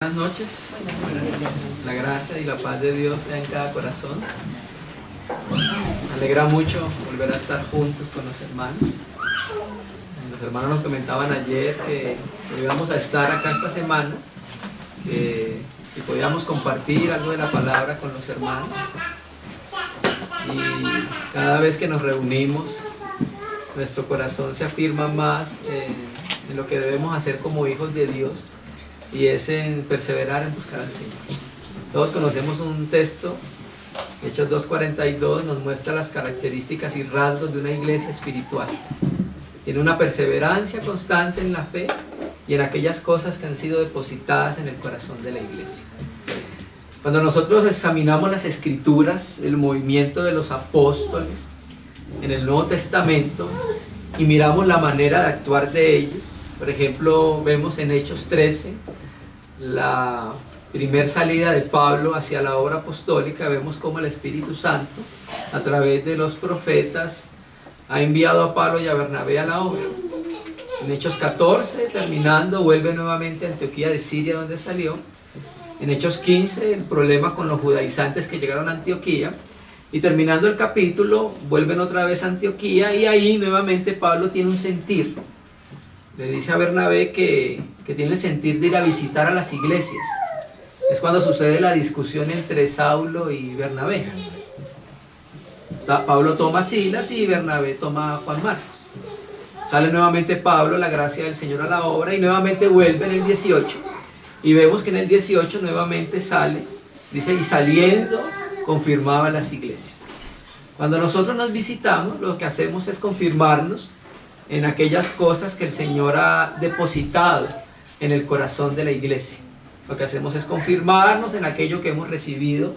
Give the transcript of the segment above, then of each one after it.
Buenas noches. La gracia y la paz de Dios sea en cada corazón. Me alegra mucho volver a estar juntos con los hermanos. Los hermanos nos comentaban ayer que íbamos a estar acá esta semana, que si podíamos compartir algo de la palabra con los hermanos. Y cada vez que nos reunimos, nuestro corazón se afirma más en lo que debemos hacer como hijos de Dios, y es en perseverar en buscar al Señor. Todos conocemos un texto, Hechos 2:42, nos muestra las características y rasgos de una iglesia espiritual. Tiene una perseverancia constante en la fe y en aquellas cosas que han sido depositadas en el corazón de la iglesia. Cuando nosotros examinamos las escrituras, el movimiento de los apóstoles en el Nuevo Testamento, y miramos la manera de actuar de ellos, por ejemplo, vemos en Hechos 13 la primer salida de Pablo hacia la obra apostólica. Vemos cómo el Espíritu Santo, a través de los profetas, ha enviado a Pablo y a Bernabé a la obra. En Hechos 14, terminando, vuelve nuevamente a Antioquía de Siria, donde salió. En Hechos 15, el problema con los judaizantes que llegaron a Antioquía. Y terminando el capítulo, vuelven otra vez a Antioquía, y ahí nuevamente Pablo tiene un sentir. Le dice a Bernabé que tiene el sentir de ir a visitar a las iglesias. Es cuando sucede la discusión entre Saulo y Bernabé. Pablo toma a Silas y Bernabé toma a Juan Marcos. Sale nuevamente Pablo, la gracia del Señor, a la obra, y nuevamente vuelve en el 18. Y vemos que en el 18 nuevamente sale, dice, y saliendo confirmaba las iglesias. Cuando nosotros nos visitamos, lo que hacemos es confirmarnos en aquellas cosas que el Señor ha depositado en el corazón de la iglesia. Lo que hacemos es confirmarnos en aquello que hemos recibido,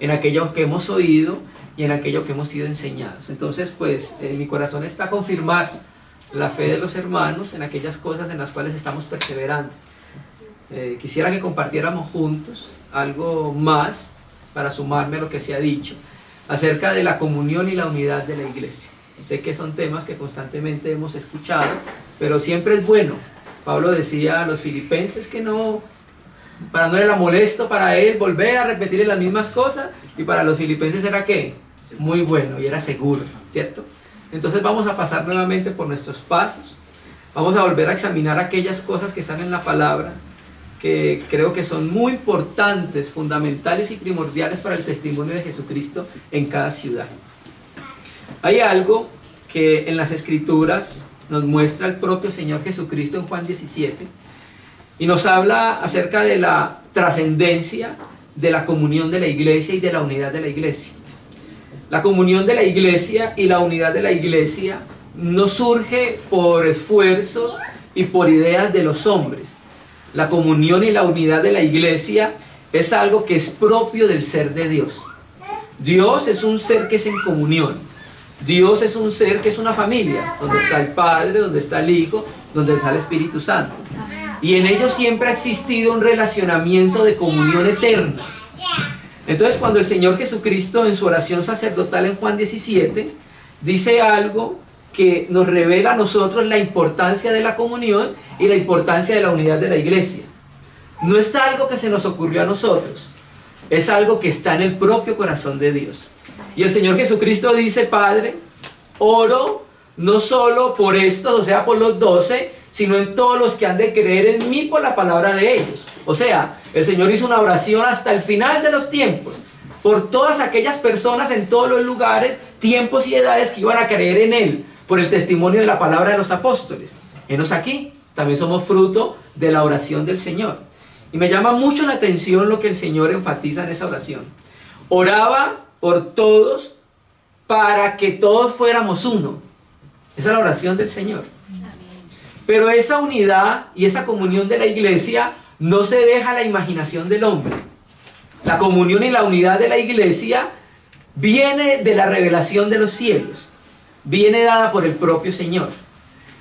en aquello que hemos oído y en aquello que hemos sido enseñados. Entonces, pues, en mi corazón está confirmar la fe de los hermanos en aquellas cosas en las cuales estamos perseverando. Quisiera que compartiéramos juntos algo más para sumarme a lo que se ha dicho acerca de la comunión y la unidad de la iglesia. Sé que son temas que constantemente hemos escuchado, pero siempre es bueno. Pablo decía a los filipenses que no era molesto para él volver a repetirle las mismas cosas, y para los filipenses era ¿qué? Muy bueno, y era seguro, ¿cierto? Entonces vamos a pasar nuevamente por nuestros pasos, vamos a volver a examinar aquellas cosas que están en la palabra, que creo que son muy importantes, fundamentales y primordiales para el testimonio de Jesucristo en cada ciudad. Hay algo que en las Escrituras nos muestra el propio Señor Jesucristo en Juan 17, y nos habla acerca de la trascendencia de la comunión de la iglesia y de la unidad de la iglesia. La comunión de la iglesia y la unidad de la iglesia no surge por esfuerzos y por ideas de los hombres. La comunión y la unidad de la iglesia es algo que es propio del ser de Dios. Dios es un ser que es en comunión. Dios es un ser que es una familia, donde está el Padre, donde está el Hijo, donde está el Espíritu Santo. Y en ellos siempre ha existido un relacionamiento de comunión eterna. Entonces, cuando el Señor Jesucristo en su oración sacerdotal en Juan 17 dice algo que nos revela a nosotros la importancia de la comunión y la importancia de la unidad de la iglesia. No es algo que se nos ocurrió a nosotros, es algo que está en el propio corazón de Dios. Y el Señor Jesucristo dice: Padre, oro no solo por estos, o sea, por los 12, sino en todos los que han de creer en mí por la palabra de ellos. O sea, el Señor hizo una oración hasta el final de los tiempos, por todas aquellas personas en todos los lugares, tiempos y edades que iban a creer en Él, por el testimonio de la palabra de los apóstoles. Henos aquí, también somos fruto de la oración del Señor. Y me llama mucho la atención lo que el Señor enfatiza en esa oración. Oraba por todos, para que todos fuéramos uno. Esa es la oración del Señor. Pero esa unidad y esa comunión de la iglesia no se deja a la imaginación del hombre. La comunión y la unidad de la iglesia viene de la revelación de los cielos, viene dada por el propio Señor.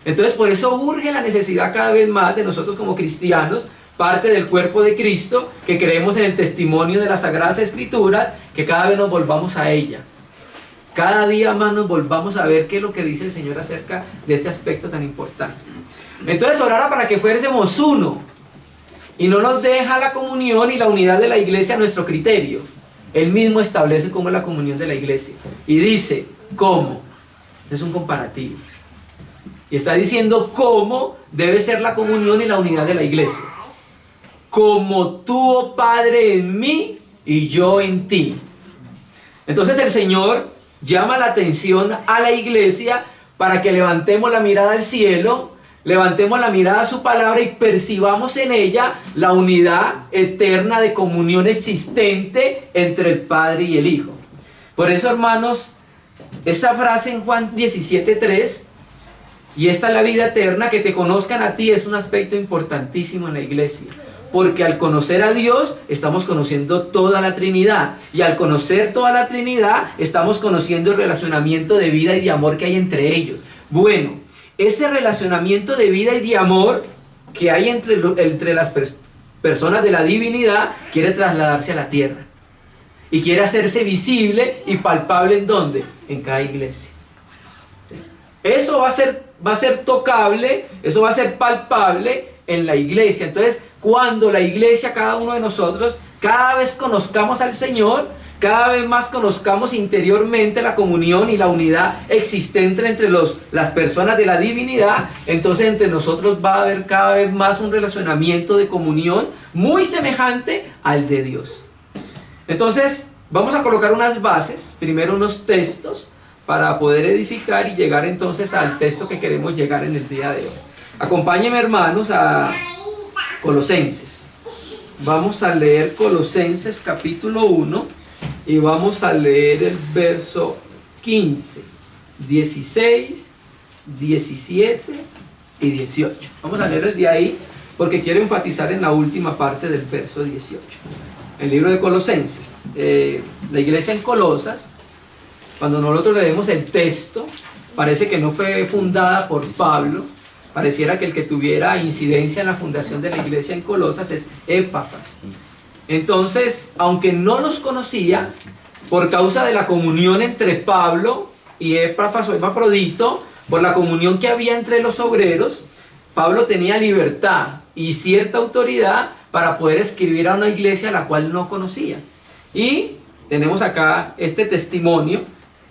Entonces, por eso urge la necesidad cada vez más de nosotros como cristianos, parte del cuerpo de Cristo, que creemos en el testimonio de las Sagradas Escrituras, que cada vez nos volvamos a ella. Cada día más nos volvamos a ver qué es lo que dice el Señor acerca de este aspecto tan importante. Entonces, orara para que fuésemos uno. Y no nos deja la comunión y la unidad de la iglesia a nuestro criterio. Él mismo establece cómo es la comunión de la iglesia. Y dice, ¿cómo? Es un comparativo. Y está diciendo cómo debe ser la comunión y la unidad de la iglesia. Como tú, oh Padre, en mí y yo en ti. Entonces el Señor llama la atención a la iglesia para que levantemos la mirada al cielo, levantemos la mirada a su palabra y percibamos en ella la unidad eterna de comunión existente entre el Padre y el Hijo. Por eso, hermanos, esa frase en Juan 17:3, y esta es la vida eterna, que te conozcan a ti, es un aspecto importantísimo en la iglesia. Porque al conocer a Dios, estamos conociendo toda la Trinidad. Y al conocer toda la Trinidad, estamos conociendo el relacionamiento de vida y de amor que hay entre ellos. Bueno, ese relacionamiento de vida y de amor que hay entre las personas de la divinidad, quiere trasladarse a la tierra. Y quiere hacerse visible y palpable ¿en dónde? En cada iglesia. Eso va a ser tocable, eso va a ser palpable en la iglesia. Entonces, cuando la iglesia, cada uno de nosotros, cada vez conozcamos al Señor, cada vez más conozcamos interiormente la comunión y la unidad existente entre las personas de la divinidad, entonces entre nosotros va a haber cada vez más un relacionamiento de comunión muy semejante al de Dios. Entonces, vamos a colocar unas bases, primero unos textos, para poder edificar y llegar entonces al texto que queremos llegar en el día de hoy. Acompáñenme, hermanos, a Colosenses. Vamos a leer Colosenses capítulo 1 y vamos a leer el verso 15, 16, 17 y 18. Vamos a leer desde ahí porque quiero enfatizar en la última parte del verso 18. El libro de Colosenses, la iglesia en Colosas, cuando nosotros leemos el texto, parece que no fue fundada por Pablo. Pareciera que el que tuviera incidencia en la fundación de la iglesia en Colosas es Epafras. Entonces, aunque no los conocía, por causa de la comunión entre Pablo y Epafras o Epafrodito, por la comunión que había entre los obreros, Pablo tenía libertad y cierta autoridad para poder escribir a una iglesia a la cual no conocía. Y tenemos acá este testimonio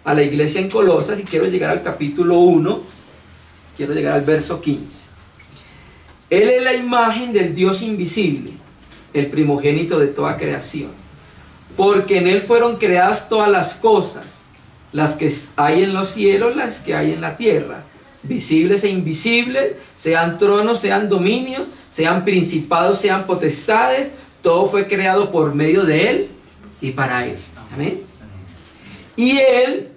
a la iglesia en Colosas, y quiero llegar al capítulo 1, quiero llegar al verso 15. Él es la imagen del Dios invisible, el primogénito de toda creación, porque en Él fueron creadas todas las cosas, las que hay en los cielos, las que hay en la tierra, visibles e invisibles, sean tronos, sean dominios, sean principados, sean potestades, todo fue creado por medio de Él y para Él. Amén. Y Él,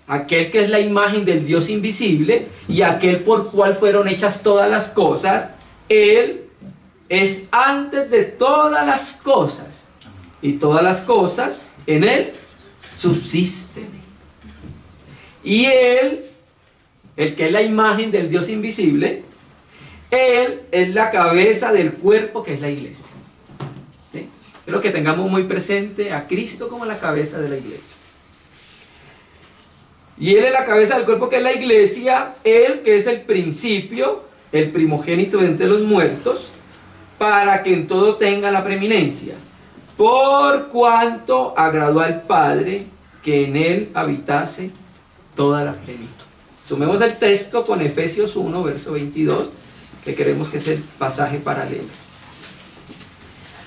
aquel que es la imagen del Dios invisible y aquel por cual fueron hechas todas las cosas, Él es antes de todas las cosas, y todas las cosas en Él subsisten. Y Él, el que es la imagen del Dios invisible, Él es la cabeza del cuerpo que es la iglesia. ¿Sí? Quiero que tengamos muy presente a Cristo como la cabeza de la iglesia. Y Él es la cabeza del cuerpo que es la iglesia, Él que es el principio, el primogénito de entre los muertos, para que en todo tenga la preeminencia, por cuanto agradó al Padre que en Él habitase toda la plenitud. Tomemos el texto con Efesios 1, verso 22, que queremos que es el pasaje paralelo.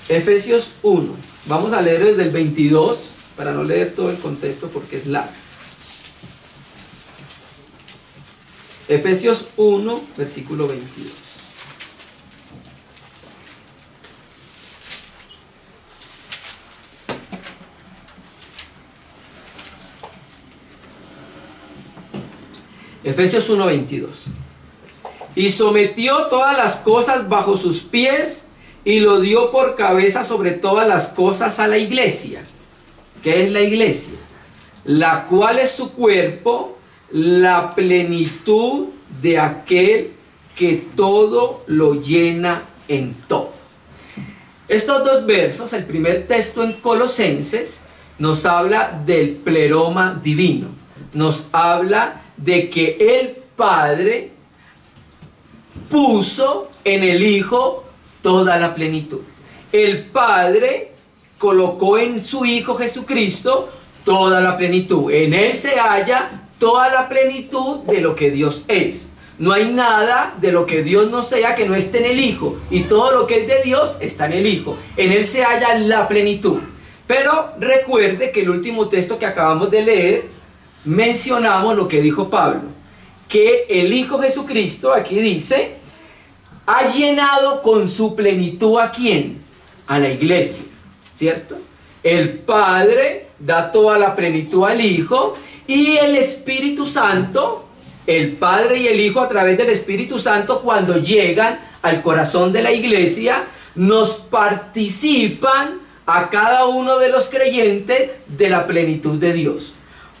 Efesios 1, vamos a leer desde el 22, para no leer todo el contexto porque es largo. Efesios 1, versículo 22. Efesios 1, 22. Y sometió todas las cosas bajo sus pies y lo dio por cabeza sobre todas las cosas a la iglesia. ¿Qué es la iglesia? La cual es su cuerpo, la plenitud de aquel que todo lo llena en todo. Estos dos versos, el primer texto en Colosenses, nos habla del pleroma divino. Nos habla de que el Padre puso en el Hijo toda la plenitud. El Padre colocó en su Hijo Jesucristo toda la plenitud. En Él se halla toda la plenitud de lo que Dios es. No hay nada de lo que Dios no sea que no esté en el Hijo. Y todo lo que es de Dios está en el Hijo. En Él se halla la plenitud. Pero recuerde que el último texto que acabamos de leer, mencionamos lo que dijo Pablo. Que el Hijo Jesucristo, aquí dice, ha llenado con su plenitud ¿a quién? A la iglesia, ¿cierto? El Padre da toda la plenitud al Hijo y el Espíritu Santo, el Padre y el Hijo a través del Espíritu Santo, cuando llegan al corazón de la iglesia, nos participan a cada uno de los creyentes de la plenitud de Dios.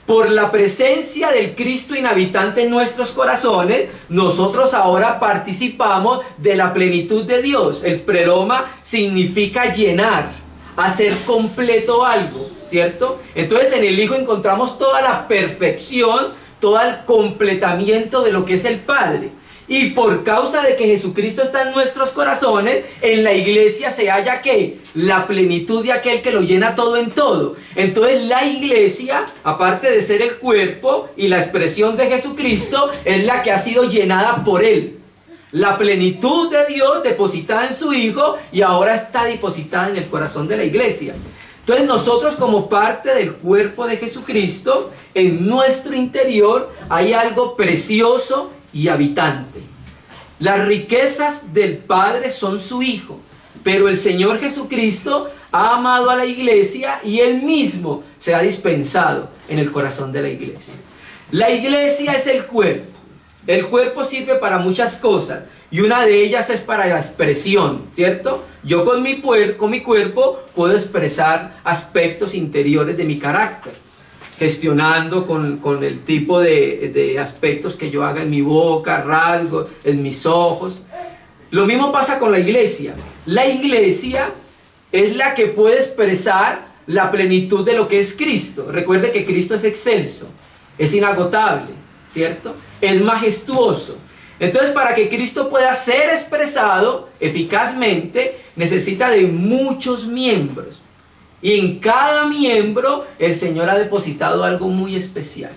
Por la presencia del Cristo inhabitante en nuestros corazones, nosotros ahora participamos de la plenitud de Dios. El pleroma significa llenar, hacer completo algo, ¿cierto? Entonces en el Hijo encontramos toda la perfección, todo el completamiento de lo que es el Padre. Y por causa de que Jesucristo está en nuestros corazones, en la iglesia se halla ¿qué? La plenitud de aquel que lo llena todo en todo. Entonces la iglesia, aparte de ser el cuerpo y la expresión de Jesucristo, es la que ha sido llenada por Él. La plenitud de Dios depositada en su Hijo y ahora está depositada en el corazón de la iglesia. Entonces nosotros, como parte del cuerpo de Jesucristo, en nuestro interior hay algo precioso y habitante. Las riquezas del Padre son su Hijo, pero el Señor Jesucristo ha amado a la iglesia y Él mismo se ha dispensado en el corazón de la iglesia. La iglesia es el cuerpo. El cuerpo sirve para muchas cosas y una de ellas es para la expresión, ¿cierto? Yo con mi cuerpo puedo expresar aspectos interiores de mi carácter, gestionando con el tipo de aspectos que yo haga en mi boca, rasgos, en mis ojos. Lo mismo pasa con la iglesia. La iglesia es la que puede expresar la plenitud de lo que es Cristo. Recuerde que Cristo es excelso, es inagotable, ¿cierto? Es majestuoso. Entonces, para que Cristo pueda ser expresado eficazmente, necesita de muchos miembros. Y en cada miembro el Señor ha depositado algo muy especial.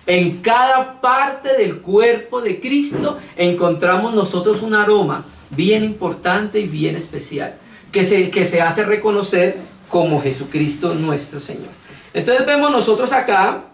En cada parte del cuerpo de Cristo encontramos nosotros un aroma bien importante y bien especial, que se hace reconocer como Jesucristo nuestro Señor. Entonces vemos nosotros acá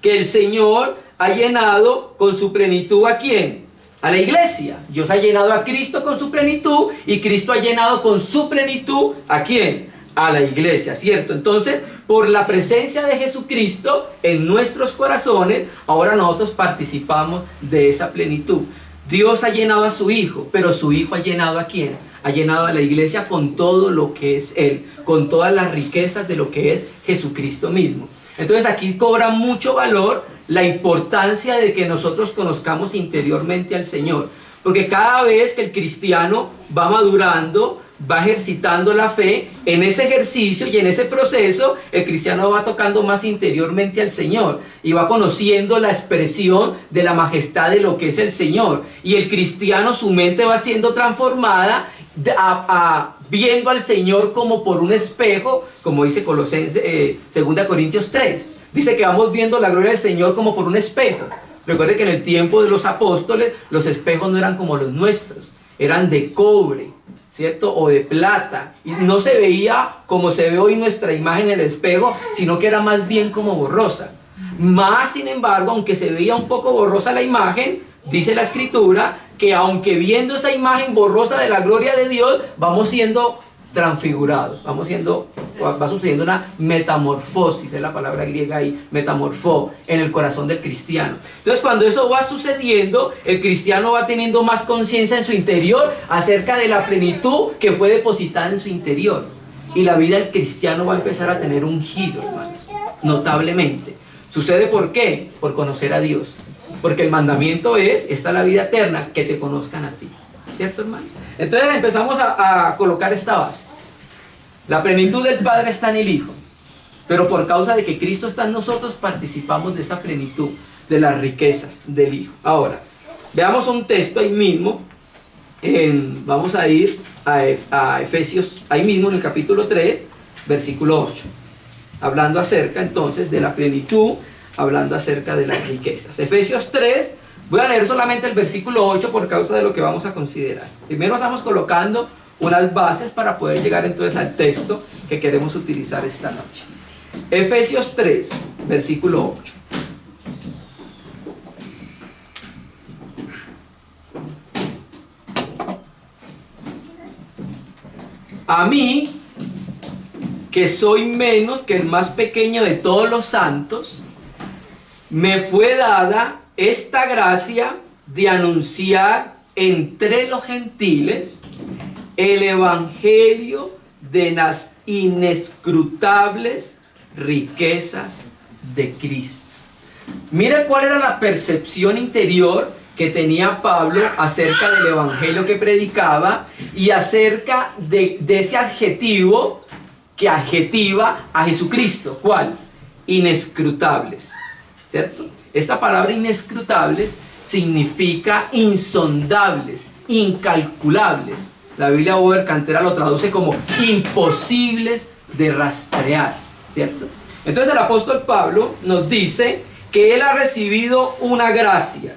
que el Señor ha llenado con su plenitud ¿a quién? A la iglesia. Dios ha llenado a Cristo con su plenitud y Cristo ha llenado con su plenitud ¿a quién? A la iglesia, ¿cierto? Entonces, por la presencia de Jesucristo en nuestros corazones, ahora nosotros participamos de esa plenitud. Dios ha llenado a su Hijo, pero su Hijo ha llenado ¿a quién? Ha llenado a la iglesia con todo lo que es Él, con todas las riquezas de lo que es Jesucristo mismo. Entonces aquí cobra mucho valor la importancia de que nosotros conozcamos interiormente al Señor, porque cada vez que el cristiano va madurando, va ejercitando la fe, en ese ejercicio y en ese proceso, el cristiano va tocando más interiormente al Señor y va conociendo la expresión de la majestad de lo que es el Señor. Y el cristiano, su mente va siendo transformada viendo al Señor como por un espejo, como dice Colosenses, 2 Corintios 3. Dice que vamos viendo la gloria del Señor como por un espejo. Recuerde que en el tiempo de los apóstoles, los espejos no eran como los nuestros, eran de cobre, ¿cierto? O de plata. Y no se veía como se ve hoy nuestra imagen en el espejo, sino que era más bien como borrosa. Más sin embargo, aunque se veía un poco borrosa la imagen, dice la Escritura que aunque viendo esa imagen borrosa de la gloria de Dios, vamos siendo transfigurados, va sucediendo una metamorfosis, es la palabra griega ahí, metamorfó, en el corazón del cristiano. Entonces, cuando eso va sucediendo, el cristiano va teniendo más conciencia en su interior acerca de la plenitud que fue depositada en su interior. Y la vida del cristiano va a empezar a tener un giro, hermanos, notablemente. ¿Sucede por qué? Por conocer a Dios. Porque el mandamiento es, esta es la vida eterna, que te conozcan a ti. ¿Cierto, hermano? Entonces empezamos a colocar esta base. La plenitud del Padre está en el Hijo, pero por causa de que Cristo está en nosotros, participamos de esa plenitud, de las riquezas del Hijo. Ahora, veamos un texto ahí mismo. Vamos a ir a Efesios, ahí mismo en el capítulo 3, versículo 8. Hablando acerca entonces de la plenitud, hablando acerca de las riquezas. Efesios 3, voy a leer solamente el versículo 8 por causa de lo que vamos a considerar. Primero estamos colocando unas bases para poder llegar entonces al texto que queremos utilizar esta noche. Efesios 3, versículo 8. A mí, que soy menos que el más pequeño de todos los santos, me fue dada esta gracia de anunciar entre los gentiles el evangelio de las inescrutables riquezas de Cristo. Mira cuál era la percepción interior que tenía Pablo acerca del evangelio que predicaba y acerca de ese adjetivo que adjetiva a Jesucristo. ¿Cuál? Inescrutables, ¿cierto? Esta palabra inescrutables significa insondables, incalculables. La Biblia Bober Cantera lo traduce como imposibles de rastrear, ¿cierto? Entonces el apóstol Pablo nos dice que él ha recibido una gracia.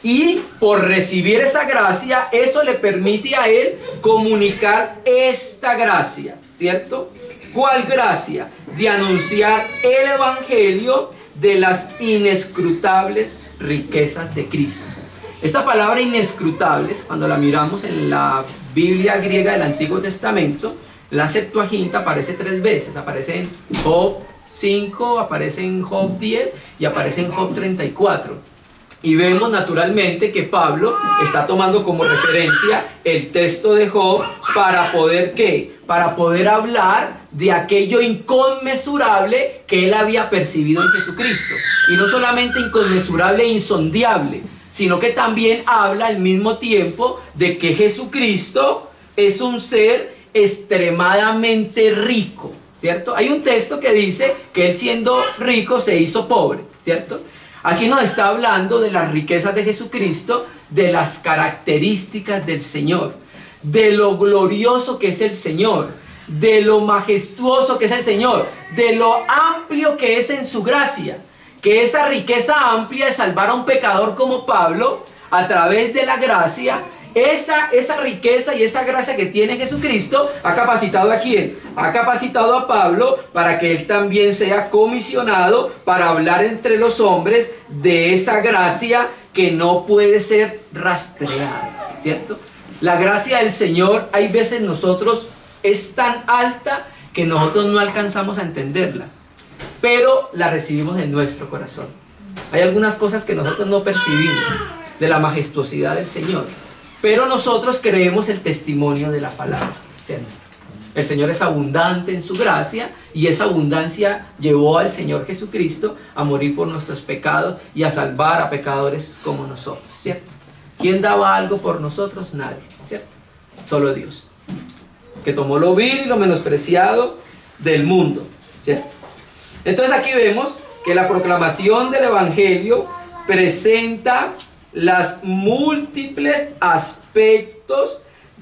Y por recibir esa gracia, eso le permite a él comunicar esta gracia, ¿cierto? ¿Cuál gracia? De anunciar el evangelio de las inescrutables riquezas de Cristo. Esta palabra inescrutables, cuando la miramos en la Biblia griega del Antiguo Testamento, la Septuaginta aparece 3 veces. Aparece en Job 5, aparece en Job 10 y aparece en Job 34. Y vemos naturalmente que Pablo está tomando como referencia el texto de Job para poder, ¿qué? Para poder hablar de aquello inconmensurable que él había percibido en Jesucristo. Y no solamente inconmensurable e insondiable, sino que también habla al mismo tiempo de que Jesucristo es un ser extremadamente rico, ¿cierto? Hay un texto que dice que él siendo rico se hizo pobre, ¿cierto? Aquí nos está hablando de las riquezas de Jesucristo, de las características del Señor, de lo glorioso que es el Señor, de lo majestuoso que es el Señor, de lo amplio que es en su gracia, que esa riqueza amplia de salvar a un pecador como Pablo, a través de la gracia, esa riqueza y esa gracia que tiene Jesucristo, ha capacitado ¿a quién? Ha capacitado a Pablo para que él también sea comisionado para hablar entre los hombres de esa gracia que no puede ser rastreada, ¿cierto? La gracia del Señor, hay veces nosotros es tan alta que nosotros no alcanzamos a entenderla, pero la recibimos en nuestro corazón. Hay algunas cosas que nosotros no percibimos de la majestuosidad del Señor, pero nosotros creemos el testimonio de la palabra, ¿cierto? El Señor es abundante en su gracia y esa abundancia llevó al Señor Jesucristo a morir por nuestros pecados y a salvar a pecadores como nosotros, ¿cierto? ¿Quién daba algo por nosotros? Nadie, ¿cierto? Solo Dios, que tomó lo vil y lo menospreciado del mundo, ¿cierto? Entonces aquí vemos que la proclamación del Evangelio presenta las múltiples aspectos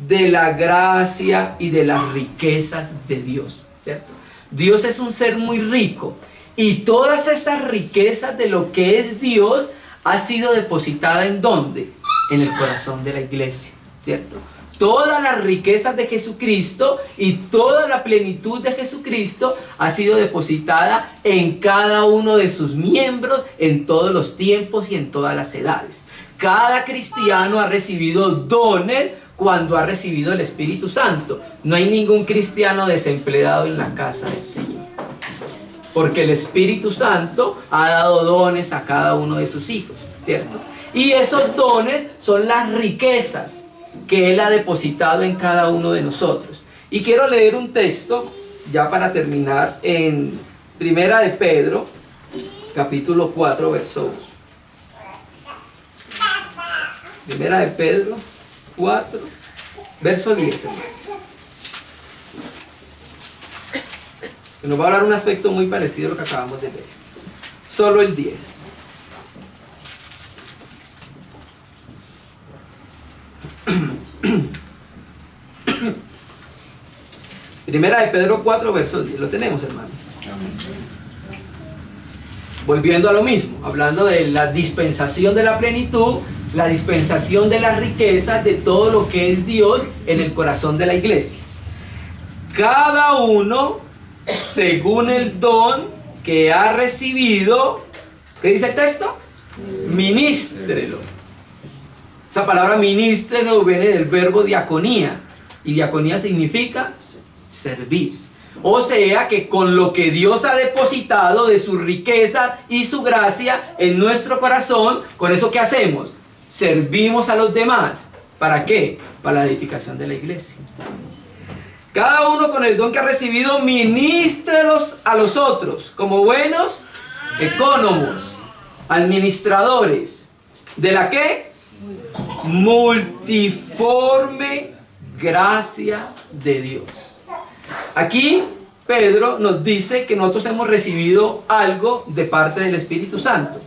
de la gracia y de las riquezas de Dios, ¿cierto? Dios es un ser muy rico y todas esas riquezas de lo que es Dios ha sido depositada ¿en dónde? En el corazón de la iglesia, ¿cierto? Todas las riquezas de Jesucristo y toda la plenitud de Jesucristo ha sido depositada en cada uno de sus miembros en todos los tiempos y en todas las edades. Cada cristiano ha recibido dones cuando ha recibido el Espíritu Santo. No hay ningún cristiano desempleado en la casa del Señor, porque el Espíritu Santo ha dado dones a cada uno de sus hijos, ¿cierto? Y esos dones son las riquezas que Él ha depositado en cada uno de nosotros. Y quiero leer un texto, ya para terminar, en Primera de Pedro, capítulo 4, verso 1. Primera de Pedro 4, verso 10. Nos va a hablar un aspecto muy parecido a lo que acabamos de leer. Solo el 10. Primera de Pedro 4, verso 10. Lo tenemos, hermano. Volviendo a lo mismo, hablando de la dispensación de la plenitud, la dispensación de las riquezas, de todo lo que es Dios en el corazón de la iglesia. Cada uno, según el don que ha recibido, ¿qué dice el texto? Ministrelo. Esa palabra ministrelo viene del verbo diaconía, y diaconía significa servir. O sea que con lo que Dios ha depositado de su riqueza y su gracia en nuestro corazón, con eso ¿qué hacemos? Servimos a los demás. ¿Para qué? Para la edificación de la iglesia. Cada uno con el don que ha recibido, ministrelos a los otros, como buenos ecónomos, administradores. ¿De la qué? Multiforme gracia de Dios. Aquí Pedro nos dice que nosotros hemos recibido algo de parte del Espíritu Santo.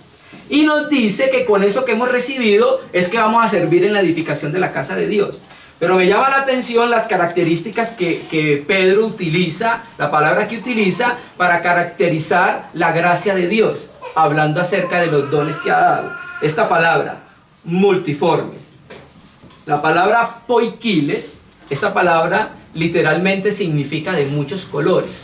Y nos dice que con eso que hemos recibido es que vamos a servir en la edificación de la casa de Dios. Pero me llama la atención las características que Pedro utiliza, la palabra que utiliza para caracterizar la gracia de Dios, hablando acerca de los dones que ha dado. Esta palabra, multiforme. La palabra poikiles, esta palabra literalmente significa de muchos colores.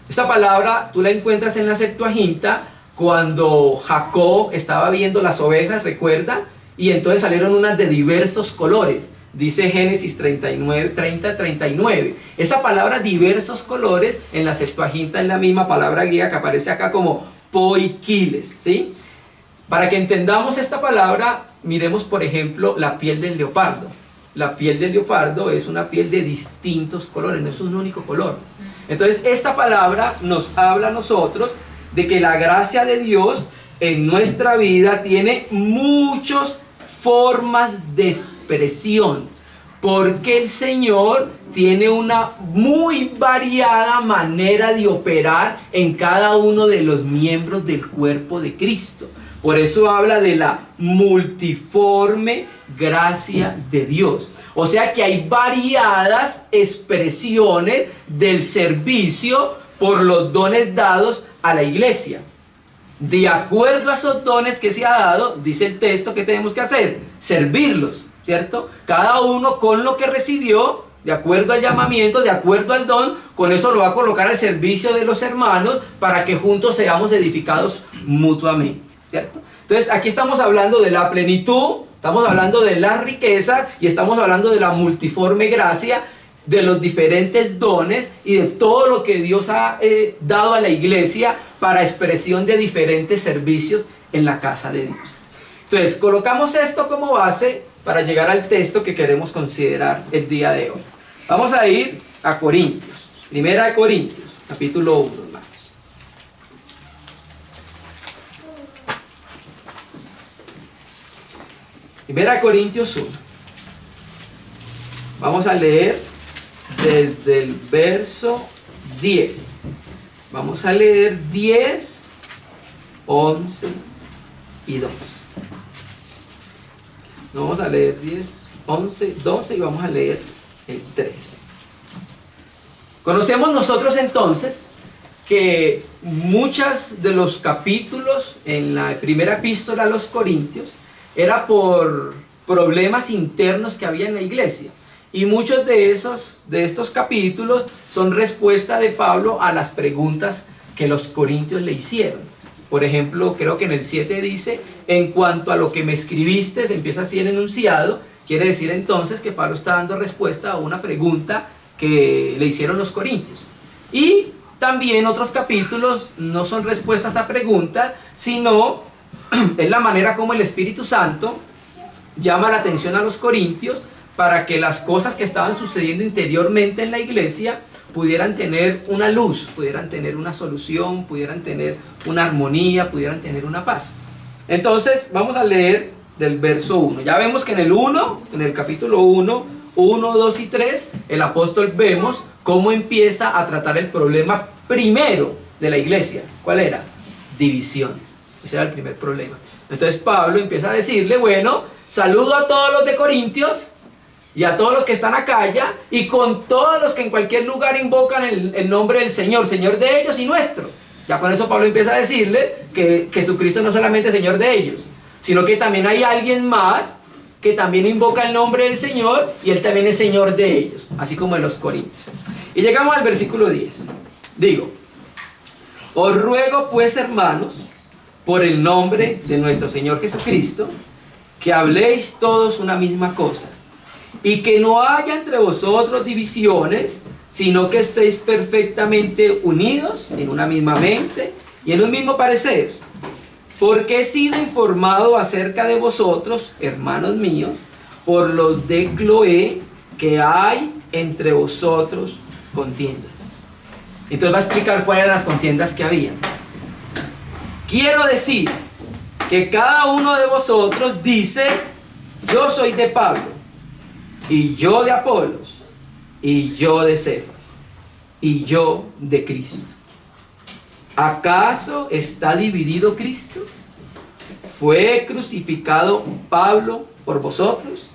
Esta palabra tú la encuentras en la Septuaginta cuando Jacob estaba viendo las ovejas, ¿recuerda? Y entonces salieron unas de diversos colores. Dice Génesis 30:39. Esa palabra diversos colores en la Septuaginta es la misma palabra griega que aparece acá como poikiles, ¿sí? Para que entendamos esta palabra, miremos por ejemplo la piel del leopardo. La piel del leopardo es una piel de distintos colores, no es un único color. Entonces esta palabra nos habla a nosotros de que la gracia de Dios en nuestra vida tiene muchas formas de expresión, porque el Señor tiene una muy variada manera de operar en cada uno de los miembros del cuerpo de Cristo. Por eso habla de la multiforme gracia de Dios. O sea que hay variadas expresiones del servicio por los dones dados a la iglesia. De acuerdo a esos dones que se ha dado, dice el texto que tenemos que hacer, servirlos, ¿cierto? Cada uno con lo que recibió, de acuerdo al llamamiento, de acuerdo al don, con eso lo va a colocar al servicio de los hermanos para que juntos seamos edificados mutuamente, ¿cierto? Entonces aquí estamos hablando de la plenitud, estamos hablando de la riqueza y estamos hablando de la multiforme gracia, de los diferentes dones y de todo lo que Dios ha dado a la iglesia para expresión de diferentes servicios en la casa de Dios. Entonces colocamos esto como base para llegar al texto que queremos considerar el día de hoy. Vamos a ir a Corintios, Primera de Corintios, capítulo 1, hermanos. Primera de Corintios 1. Vamos a leer desde el verso 10. Vamos a leer 10, 11 y 12. No vamos a leer 10, 11, 12 y vamos a leer el 3. Conocemos nosotros entonces que muchos de los capítulos en la primera epístola a los Corintios era por problemas internos que había en la iglesia. Y muchos de estos capítulos son respuesta de Pablo a las preguntas que los corintios le hicieron. Por ejemplo, creo que en el 7 dice, en cuanto a lo que me escribiste, se empieza así el enunciado, quiere decir entonces que Pablo está dando respuesta a una pregunta que le hicieron los corintios. Y también otros capítulos no son respuestas a preguntas, sino es la manera como el Espíritu Santo llama la atención a los corintios para que las cosas que estaban sucediendo interiormente en la iglesia pudieran tener una luz, pudieran tener una solución, pudieran tener una armonía, pudieran tener una paz. Entonces vamos a leer del verso 1. Ya vemos que en el capítulo 1, 2 y 3, el apóstol vemos cómo empieza a tratar el problema primero de la iglesia. ¿Cuál era? División. Ese era el primer problema. Entonces Pablo empieza a decirle, bueno, saludo a todos los de Corintios, y a todos los que están acá ya, y con todos los que en cualquier lugar invocan el nombre del Señor, Señor de ellos y nuestro. Ya con eso Pablo empieza a decirle que Jesucristo no solamente es Señor de ellos, sino que también hay alguien más que también invoca el nombre del Señor y Él también es Señor de ellos, así como en los Corintios. Y llegamos al versículo 10. Digo, os ruego pues, hermanos, por el nombre de nuestro Señor Jesucristo, que habléis todos una misma cosa, y que no haya entre vosotros divisiones, sino que estéis perfectamente unidos en una misma mente y en un mismo parecer. Porque he sido informado acerca de vosotros, hermanos míos, por los de Cloé, que hay entre vosotros contiendas. Entonces va a explicar cuáles eran las contiendas que había. Quiero decir que cada uno de vosotros dice, yo soy de Pablo, y yo de Apolos, y yo de Cefas, y yo de Cristo. ¿Acaso está dividido Cristo? ¿Fue crucificado Pablo por vosotros?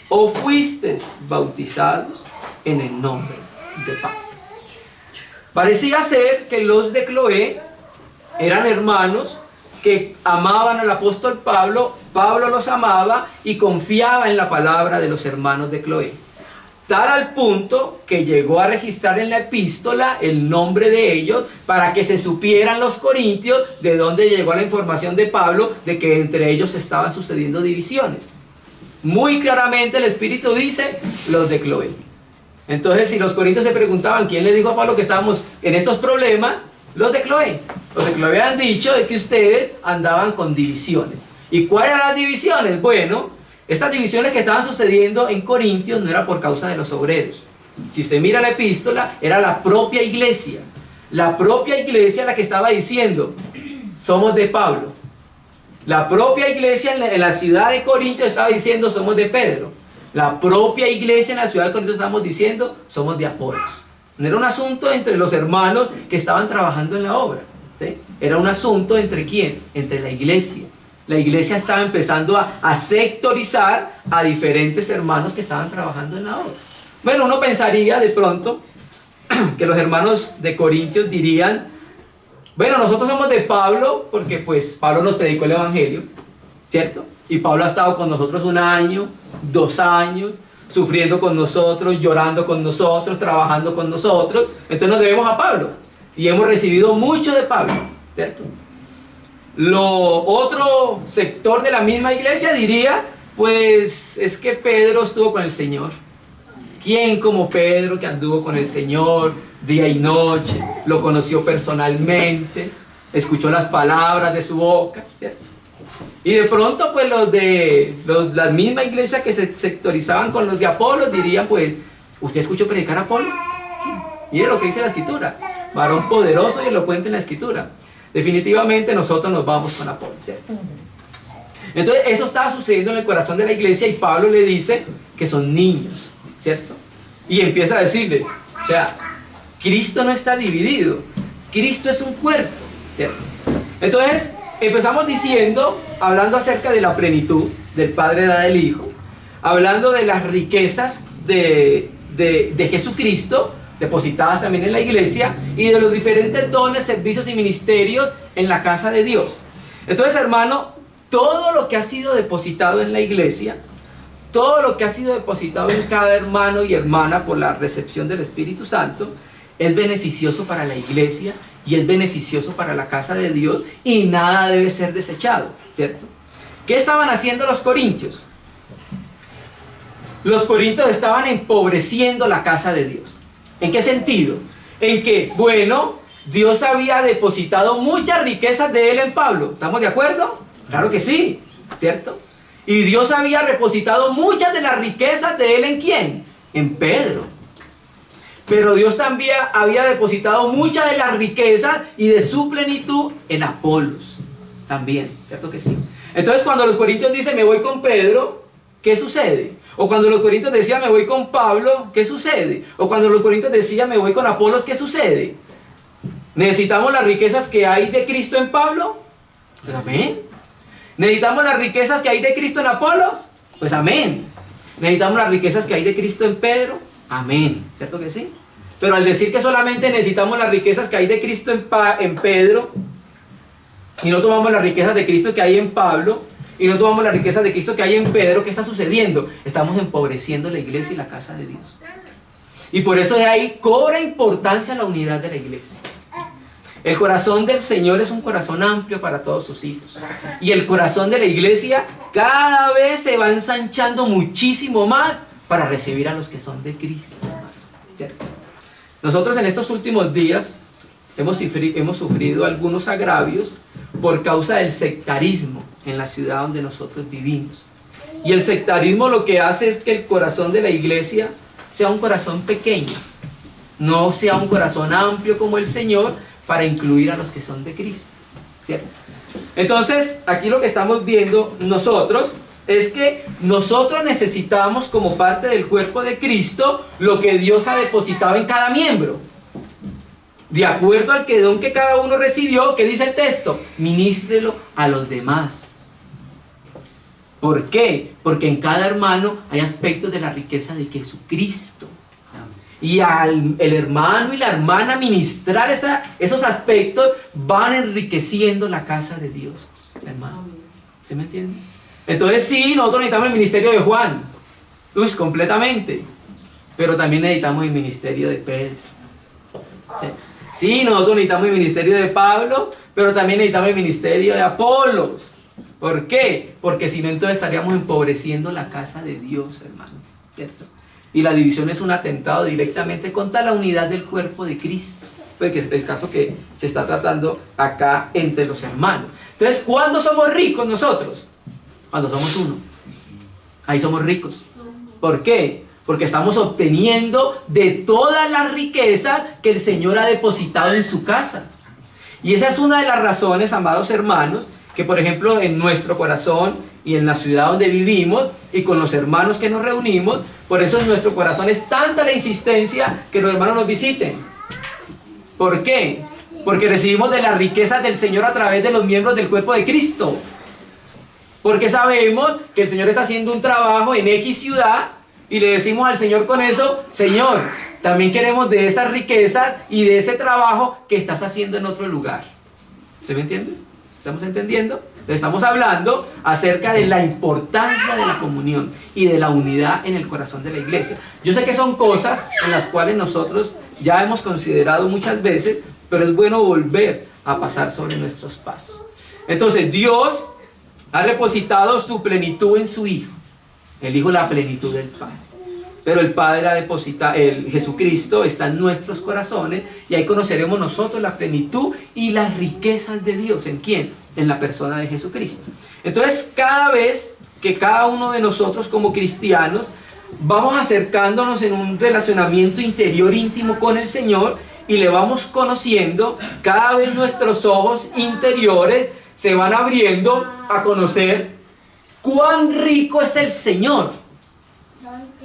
¿O fuisteis bautizados en el nombre de Pablo? Parecía ser que los de Cloé eran hermanos que amaban al apóstol Pablo, Pablo los amaba y confiaba en la palabra de los hermanos de Cloé. Tal al punto que llegó a registrar en la epístola el nombre de ellos para que se supieran los corintios de dónde llegó la información de Pablo de que entre ellos estaban sucediendo divisiones. Muy claramente el Espíritu dice los de Cloé. Entonces, si los corintios se preguntaban quién le dijo a Pablo que estábamos en estos problemas, los de Cloé. Los de Cloé han dicho de que ustedes andaban con divisiones. ¿Y cuáles eran las divisiones? Bueno, estas divisiones que estaban sucediendo en Corintios no era por causa de los obreros. Si usted mira la epístola, era la propia iglesia. La propia iglesia la que estaba diciendo, somos de Pablo. La propia iglesia en la ciudad de Corintios estaba diciendo, somos de Pedro. La propia iglesia en la ciudad de Corintios estamos diciendo, somos de Apolos. No era un asunto entre los hermanos que estaban trabajando en la obra, ¿sí? Era un asunto entre ¿quién? Entre la iglesia. La iglesia estaba empezando a sectorizar a diferentes hermanos que estaban trabajando en la obra. Bueno, uno pensaría de pronto que los hermanos de Corintios dirían, bueno, nosotros somos de Pablo porque pues Pablo nos predicó el evangelio, ¿cierto? Y Pablo ha estado con nosotros 1 año, 2 años, sufriendo con nosotros, llorando con nosotros, trabajando con nosotros. Entonces nos debemos a Pablo y hemos recibido mucho de Pablo, ¿cierto? Otro sector de la misma iglesia diría, pues es que Pedro estuvo con el Señor. ¿Quién como Pedro que anduvo con el Señor día y noche? Lo conoció personalmente, escuchó las palabras de su boca, ¿cierto? Y de pronto pues la misma iglesia que se sectorizaban con los de Apolo dirían, pues, ¿usted escuchó predicar a Apolo? Mire lo que dice la escritura, varón poderoso y elocuente en la escritura. Definitivamente nosotros nos vamos con Apolo, ¿cierto? Entonces eso estaba sucediendo en el corazón de la iglesia y Pablo le dice que son niños, ¿cierto? Y empieza a decirle, o sea, Cristo no está dividido, Cristo es un cuerpo, ¿cierto? Entonces empezamos diciendo, hablando acerca de la plenitud del Padre da del Hijo, hablando de las riquezas de Jesucristo, depositadas también en la iglesia, y de los diferentes dones, servicios y ministerios en la casa de Dios. Entonces, hermano, todo lo que ha sido depositado en la iglesia, todo lo que ha sido depositado en cada hermano y hermana por la recepción del Espíritu Santo, es beneficioso para la iglesia y es beneficioso para la casa de Dios y nada debe ser desechado, ¿cierto? ¿Qué estaban haciendo los corintios? Los corintios estaban empobreciendo la casa de Dios. ¿En qué sentido? En que, bueno, Dios había depositado muchas riquezas de él en Pablo. ¿Estamos de acuerdo? Claro que sí, ¿cierto? Y Dios había depositado muchas de las riquezas de él ¿en quién? En Pedro. Pero Dios también había depositado muchas de las riquezas y de su plenitud en Apolos. También, ¿cierto que sí? Entonces cuando los corintios dicen me voy con Pedro, ¿qué sucede? O cuando los corintios decían me voy con Pablo, ¿qué sucede? O cuando los corintios decían me voy con Apolos, ¿qué sucede? ¿Necesitamos las riquezas que hay de Cristo en Pablo? Pues amén. ¿Necesitamos las riquezas que hay de Cristo en Apolos? Pues amén. ¿Necesitamos las riquezas que hay de Cristo en Pedro? Amén, ¿cierto que sí? Pero al decir que solamente necesitamos las riquezas que hay de Cristo en Pedro, y no tomamos las riquezas de Cristo que hay en Pablo, y no tomamos las riquezas de Cristo que hay en Pedro, ¿qué está sucediendo? Estamos empobreciendo la iglesia y la casa de Dios. Y por eso de ahí cobra importancia la unidad de la iglesia. El corazón del Señor es un corazón amplio para todos sus hijos. Y el corazón de la iglesia cada vez se va ensanchando muchísimo más para recibir a los que son de Cristo. ¿Cierto? Nosotros en estos últimos días hemos sufrido algunos agravios por causa del sectarismo en la ciudad donde nosotros vivimos. Y el sectarismo lo que hace es que el corazón de la iglesia sea un corazón pequeño, no sea un corazón amplio como el Señor para incluir a los que son de Cristo, ¿cierto? Entonces, aquí lo que estamos viendo nosotros es que nosotros necesitamos como parte del cuerpo de Cristo lo que Dios ha depositado en cada miembro. De acuerdo al don que cada uno recibió, ¿qué dice el texto? Ministrelo a los demás. ¿Por qué? Porque en cada hermano hay aspectos de la riqueza de Jesucristo. Y al el hermano y la hermana ministrar esos aspectos van enriqueciendo la casa de Dios, hermano. ¿Se me entiende? Entonces sí, nosotros necesitamos el ministerio de Juan. Completamente. Pero también necesitamos el ministerio de Pedro. Sí, nosotros necesitamos el ministerio de Pablo, pero también necesitamos el ministerio de Apolos. ¿Por qué? Porque si no, entonces estaríamos empobreciendo la casa de Dios, hermano, ¿cierto? Y la división es un atentado directamente contra la unidad del cuerpo de Cristo, porque es el caso que se está tratando acá entre los hermanos. Entonces, ¿cuándo somos ricos nosotros? Cuando somos uno. Ahí somos ricos. ¿Por qué? Porque estamos obteniendo de todas las riquezas que el Señor ha depositado en su casa. Y esa es una de las razones, amados hermanos, que por ejemplo en nuestro corazón y en la ciudad donde vivimos y con los hermanos que nos reunimos, por eso en nuestro corazón es tanta la insistencia que los hermanos nos visiten. ¿Por qué? Porque recibimos de las riquezas del Señor a través de los miembros del cuerpo de Cristo. Porque sabemos que el Señor está haciendo un trabajo en X ciudad y le decimos al Señor con eso: Señor, también queremos de esas riquezas y de ese trabajo que estás haciendo en otro lugar. ¿Se me entiende? ¿Estamos entendiendo? Entonces estamos hablando acerca de la importancia de la comunión y de la unidad en el corazón de la iglesia. Yo sé que son cosas en las cuales nosotros ya hemos considerado muchas veces, pero es bueno volver a pasar sobre nuestros pasos. Entonces Dios ha depositado su plenitud en su Hijo. El Hijo la plenitud del Padre. Pero el Padre ha depositado, Jesucristo está en nuestros corazones y ahí conoceremos nosotros la plenitud y las riquezas de Dios. ¿En quién? En la persona de Jesucristo. Entonces, cada vez que cada uno de nosotros como cristianos vamos acercándonos en un relacionamiento interior íntimo con el Señor y le vamos conociendo, cada vez nuestros ojos interiores se van abriendo a conocer cuán rico es el Señor.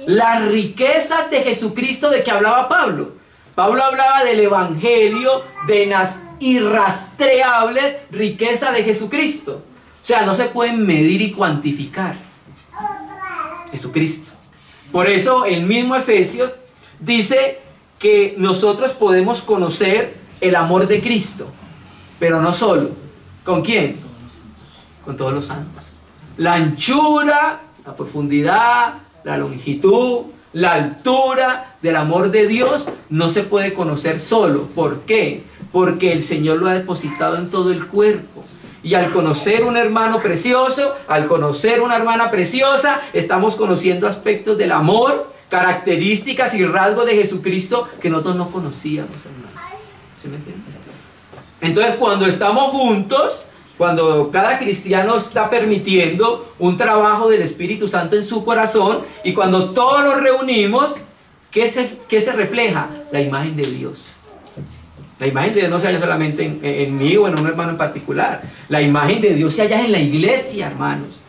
Las riquezas de Jesucristo de que hablaba Pablo. Pablo hablaba del evangelio, de las irrastreables riquezas de Jesucristo. O sea, no se pueden medir y cuantificar. Jesucristo. Por eso el mismo Efesios dice que nosotros podemos conocer el amor de Cristo. Pero no solo. ¿Con quién? Con todos los santos. La anchura, la profundidad, la longitud, la altura del amor de Dios no se puede conocer solo. ¿Por qué? Porque el Señor lo ha depositado en todo el cuerpo. Y al conocer un hermano precioso, al conocer una hermana preciosa, estamos conociendo aspectos del amor, características y rasgos de Jesucristo que nosotros no conocíamos, hermano. ¿Se me entiende? Entonces, cuando estamos juntos, cuando cada cristiano está permitiendo un trabajo del Espíritu Santo en su corazón, y cuando todos nos reunimos, ¿qué se refleja? La imagen de Dios. La imagen de Dios no se halla solamente en mí o en un hermano en particular. La imagen de Dios se halla en la iglesia, hermanos.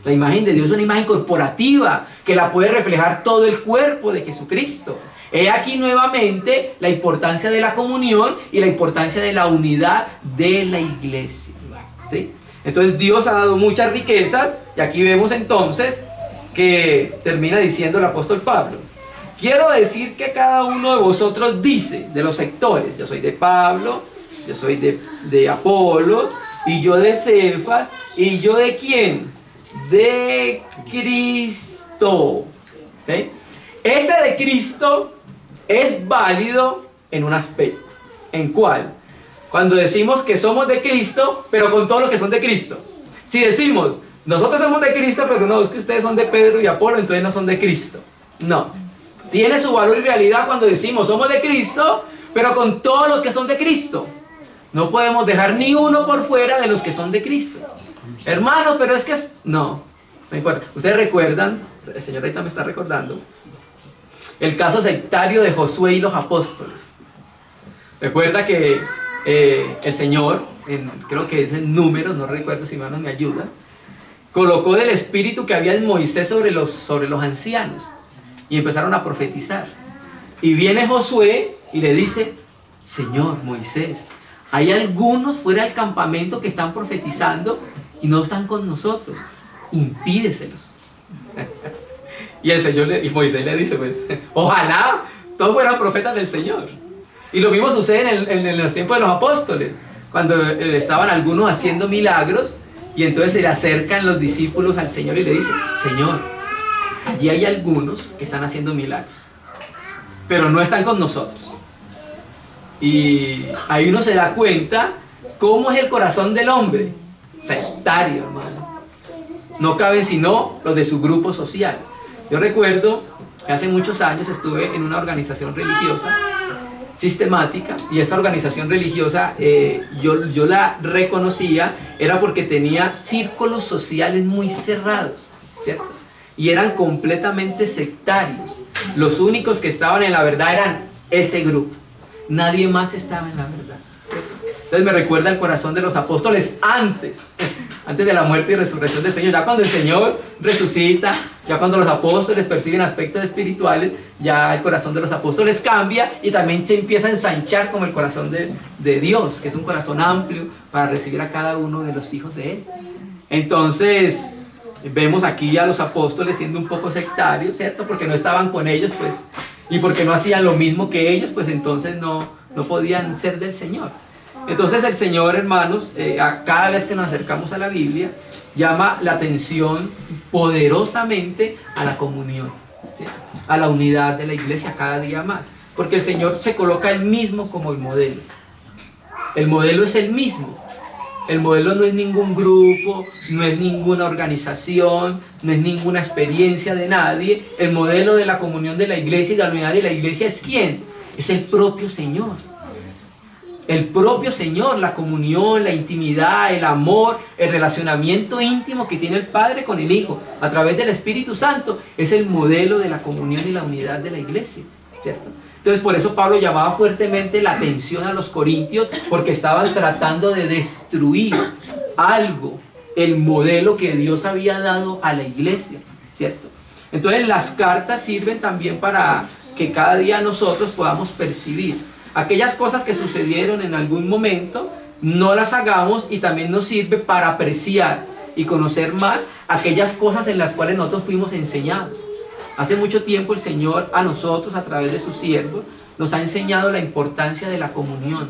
La imagen de Dios es una imagen corporativa que la puede reflejar todo el cuerpo de Jesucristo. He aquí nuevamente la importancia de la comunión y la importancia de la unidad de la iglesia. ¿Sí? Entonces Dios ha dado muchas riquezas y aquí vemos entonces que termina diciendo el apóstol Pablo. Quiero decir que cada uno de vosotros dice, de los sectores, yo soy de Pablo, yo soy de Apolo, y yo de Cefas, y yo de ¿quién? De Cristo. ¿Sí? Ese de Cristo es válido en un aspecto. ¿En cuál? Cuando decimos que somos de Cristo, pero con todos los que son de Cristo. Si decimos, nosotros somos de Cristo, pero no, es que ustedes son de Pedro y Apolo, entonces no son de Cristo. No. Tiene su valor y realidad cuando decimos, somos de Cristo, pero con todos los que son de Cristo. No podemos dejar ni uno por fuera de los que son de Cristo. Hermano, pero es que no importa. Ustedes recuerdan, el Señor ahorita me está recordando, el caso sectario de Josué y los apóstoles. Recuerda que el Señor, creo que es en Números, no recuerdo si hermanos me ayudan, colocó del espíritu que había en Moisés sobre los ancianos y empezaron a profetizar. Y viene Josué y le dice, Señor Moisés, hay algunos fuera del campamento que están profetizando y no están con nosotros, impídeselos. Y Moisés le dice, pues, ojalá todos fueran profetas del Señor. Y lo mismo sucede en los tiempos de los apóstoles, cuando estaban algunos haciendo milagros, y entonces se le acercan los discípulos al Señor y le dicen, Señor, allí hay algunos que están haciendo milagros, pero no están con nosotros. Y ahí uno se da cuenta cómo es el corazón del hombre, sectario, hermano. No caben sino los de su grupo social. Yo recuerdo que hace muchos años estuve en una organización religiosa sistemática, y esta organización religiosa yo la reconocía, era porque tenía círculos sociales muy cerrados, ¿cierto? Y eran completamente sectarios. Los únicos que estaban en la verdad eran ese grupo, nadie más estaba en la verdad, ¿cierto? Entonces me recuerda el corazón de los apóstoles antes de la muerte y resurrección del Señor. Ya cuando el Señor resucita, ya cuando los apóstoles perciben aspectos espirituales, ya el corazón de los apóstoles cambia y también se empieza a ensanchar como el corazón de Dios, que es un corazón amplio para recibir a cada uno de los hijos de Él. Entonces vemos aquí a los apóstoles siendo un poco sectarios, ¿cierto? Porque no estaban con ellos, pues, y porque no hacían lo mismo que ellos, pues entonces no podían ser del Señor. Entonces el Señor, hermanos, cada vez que nos acercamos a la Biblia, llama la atención poderosamente a la comunión, ¿sí? A la unidad de la iglesia cada día más, porque el Señor se coloca Él mismo como el modelo. El modelo es el mismo. El modelo no es ningún grupo, no es ninguna organización, no es ninguna experiencia de nadie. El modelo de la comunión de la iglesia y de la unidad de la iglesia es ¿quién? Es el propio Señor. El propio Señor, la comunión, la intimidad, el amor, el relacionamiento íntimo que tiene el Padre con el Hijo a través del Espíritu Santo es el modelo de la comunión y la unidad de la iglesia, ¿cierto? Entonces por eso Pablo llamaba fuertemente la atención a los corintios, porque estaban tratando de destruir algo, el modelo que Dios había dado a la iglesia, ¿cierto? Entonces las cartas sirven también para que cada día nosotros podamos percibir aquellas cosas que sucedieron en algún momento, no las hagamos, y también nos sirve para apreciar y conocer más aquellas cosas en las cuales nosotros fuimos enseñados. Hace mucho tiempo el Señor a nosotros, a través de sus siervos, nos ha enseñado la importancia de la comunión,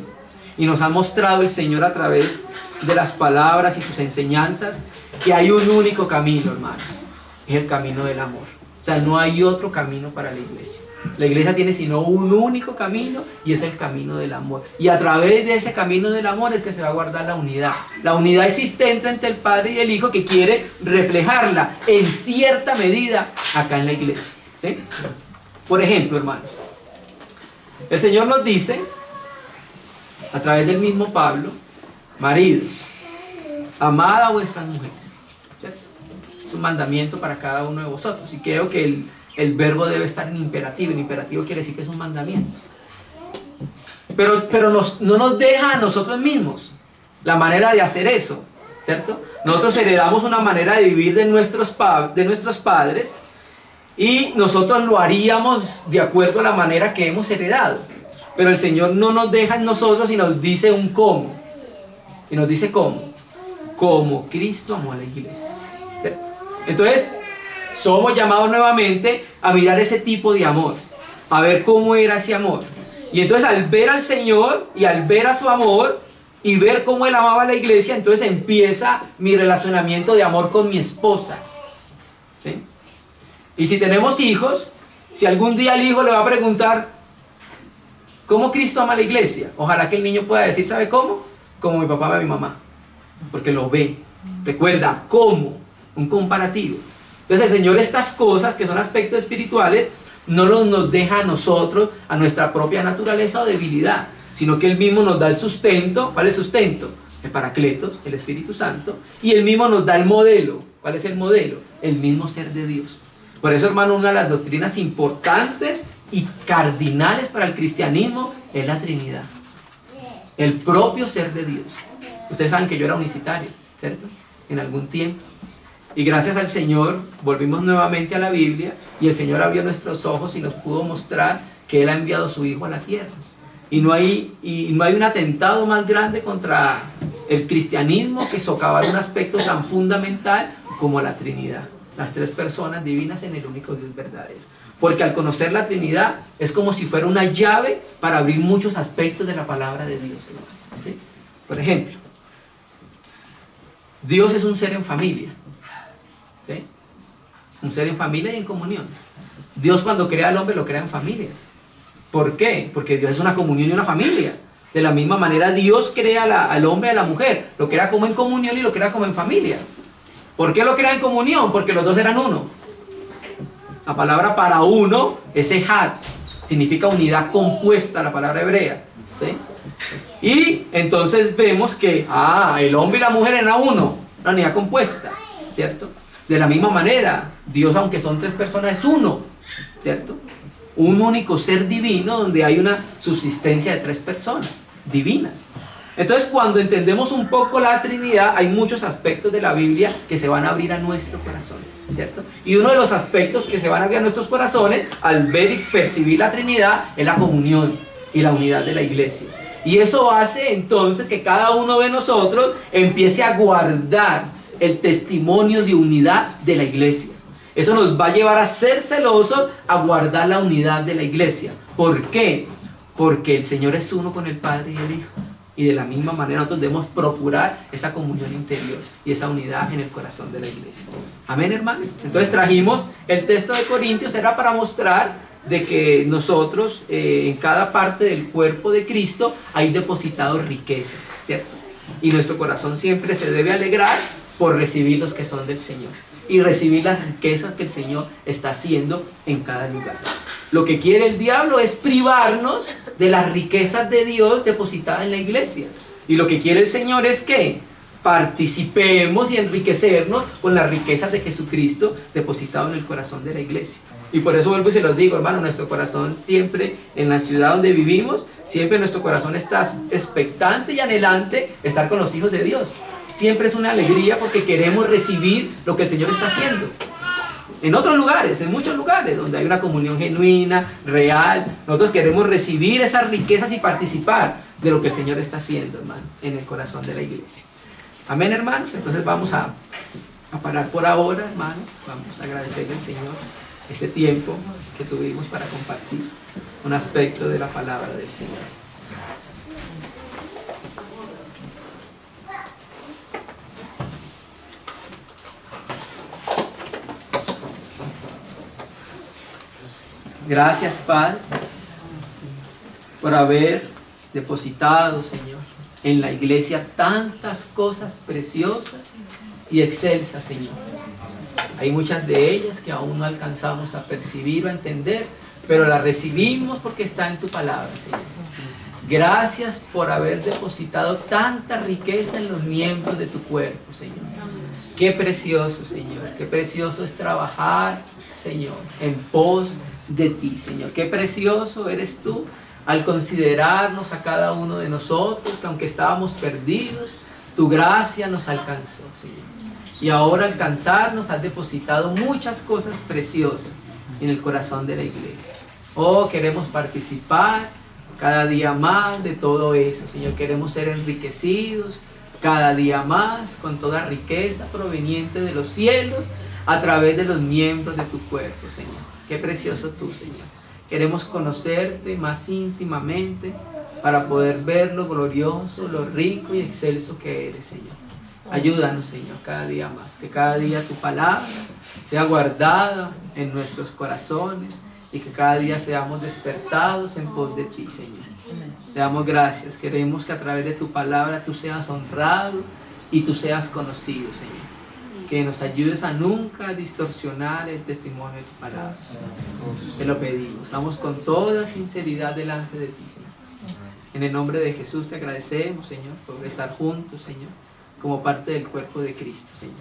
y nos ha mostrado el Señor a través de las palabras y sus enseñanzas que hay un único camino, hermano, es el camino del amor. O sea, no hay otro camino para la iglesia. La iglesia tiene sino un único camino, y es el camino del amor. Y a través de ese camino del amor es que se va a guardar la unidad. La unidad existente entre el Padre y el Hijo, que quiere reflejarla en cierta medida acá en la iglesia, ¿sí? Por ejemplo, hermanos, el Señor nos dice, a través del mismo Pablo, maridos, amad a vuestras mujeres, ¿cierto? Es un mandamiento para cada uno de vosotros, y creo que el verbo debe estar en imperativo. En imperativo quiere decir que es un mandamiento. Pero no nos deja a nosotros mismos la manera de hacer eso, ¿cierto? Nosotros heredamos una manera de vivir de nuestros padres, y nosotros lo haríamos de acuerdo a la manera que hemos heredado. Pero el Señor no nos deja en nosotros y nos dice un cómo. Y nos dice cómo. Como Cristo amó a la iglesia, ¿cierto? Entonces, somos llamados nuevamente a mirar ese tipo de amor, a ver cómo era ese amor. Y entonces al ver al Señor y al ver a su amor y ver cómo Él amaba a la iglesia, entonces empieza mi relacionamiento de amor con mi esposa. ¿Sí? Y si tenemos hijos, si algún día el hijo le va a preguntar ¿cómo Cristo ama a la iglesia? Ojalá que el niño pueda decir, ¿sabe cómo? Como mi papá ve a mi mamá, porque lo ve. Recuerda, ¿cómo? Un comparativo. Entonces el Señor estas cosas que son aspectos espirituales no nos deja a nosotros, a nuestra propia naturaleza o debilidad, sino que Él mismo nos da el sustento. ¿Cuál es el sustento? El Paracletos, el Espíritu Santo, y Él mismo nos da el modelo. ¿Cuál es el modelo? El mismo ser de Dios. Por eso, hermano, una de las doctrinas importantes y cardinales para el cristianismo es la Trinidad, el propio ser de Dios. Ustedes saben que yo era unicitario, ¿cierto? En algún tiempo. Y gracias al Señor volvimos nuevamente a la Biblia y el Señor abrió nuestros ojos y nos pudo mostrar que Él ha enviado a su Hijo a la tierra. Y no hay un atentado más grande contra el cristianismo que socavar un aspecto tan fundamental como la Trinidad. Las tres personas divinas en el único Dios verdadero. Porque al conocer la Trinidad es como si fuera una llave para abrir muchos aspectos de la palabra de Dios. ¿Sí? Por ejemplo, Dios es un ser en familia. ¿Sí? Un ser en familia y en comunión. Dios cuando crea al hombre lo crea en familia. ¿Por qué? Porque Dios es una comunión y una familia. De la misma manera Dios crea al hombre y a la mujer. Lo crea como en comunión y lo crea como en familia. ¿Por qué lo crea en comunión? Porque los dos eran uno. La palabra para uno es ejad. Significa unidad compuesta, la palabra hebrea. ¿Sí? Y entonces vemos que el hombre y la mujer eran uno. Una unidad compuesta. ¿Cierto? De la misma manera, Dios, aunque son tres personas, es uno. ¿Cierto? Un único ser divino donde hay una subsistencia de tres personas divinas. Entonces, cuando entendemos un poco la Trinidad, hay muchos aspectos de la Biblia que se van a abrir a nuestro corazón, ¿cierto? Y uno de los aspectos que se van a abrir a nuestros corazones al ver y percibir la Trinidad es la comunión y la unidad de la iglesia. Y eso hace entonces que cada uno de nosotros empiece a guardar el testimonio de unidad de la iglesia. Eso nos va a llevar a ser celosos, a guardar la unidad de la iglesia. ¿Por qué? Porque el Señor es uno con el Padre y el Hijo. Y de la misma manera nosotros debemos procurar esa comunión interior y esa unidad en el corazón de la iglesia. Amén, hermanos. Entonces trajimos el texto de Corintios, era para mostrar de que nosotros en cada parte del cuerpo de Cristo hay depositados riquezas, ¿cierto? Y nuestro corazón siempre se debe alegrar por recibir los que son del Señor y recibir las riquezas que el Señor está haciendo en cada lugar. Lo que quiere el diablo es privarnos de las riquezas de Dios depositadas en la iglesia. Y lo que quiere el Señor es que participemos y enriquecernos con las riquezas de Jesucristo depositado en el corazón de la iglesia. Y por eso vuelvo y se los digo, hermano, nuestro corazón siempre, en la ciudad donde vivimos, siempre nuestro corazón está expectante y anhelante estar con los hijos de Dios. Siempre es una alegría porque queremos recibir lo que el Señor está haciendo. En otros lugares, en muchos lugares, donde hay una comunión genuina, real, nosotros queremos recibir esas riquezas y participar de lo que el Señor está haciendo, hermano, en el corazón de la iglesia. Amén, hermanos. Entonces vamos a parar por ahora, hermanos. Vamos a agradecerle al Señor este tiempo que tuvimos para compartir un aspecto de la palabra del Señor. Gracias, Padre, por haber depositado, Señor, en la iglesia tantas cosas preciosas y excelsas, Señor. Hay muchas de ellas que aún no alcanzamos a percibir o a entender, pero las recibimos porque está en tu palabra, Señor. Gracias por haber depositado tanta riqueza en los miembros de tu cuerpo, Señor. Qué precioso, Señor. Qué precioso es trabajar, Señor, en pos de ti, Señor. Qué precioso eres tú al considerarnos a cada uno de nosotros, que aunque estábamos perdidos, tu gracia nos alcanzó, Señor. Y ahora al alcanzarnos has depositado muchas cosas preciosas en el corazón de la iglesia. Oh, queremos participar cada día más de todo eso, Señor. Queremos ser enriquecidos cada día más con toda riqueza proveniente de los cielos, a través de los miembros de tu cuerpo, Señor. Qué precioso tú, Señor. Queremos conocerte más íntimamente para poder ver lo glorioso, lo rico y excelso que eres, Señor. Ayúdanos, Señor, cada día más. Que cada día tu palabra sea guardada en nuestros corazones y que cada día seamos despertados en pos de ti, Señor. Te damos gracias. Queremos que a través de tu palabra tú seas honrado y tú seas conocido, Señor. Que nos ayudes a nunca distorsionar el testimonio de tu palabra, Señor. Te lo pedimos. Estamos con toda sinceridad delante de ti, Señor. En el nombre de Jesús te agradecemos, Señor, por estar juntos, Señor, como parte del cuerpo de Cristo, Señor.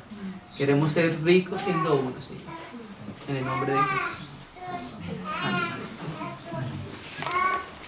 Queremos ser ricos siendo uno, Señor. En el nombre de Jesús. Amén.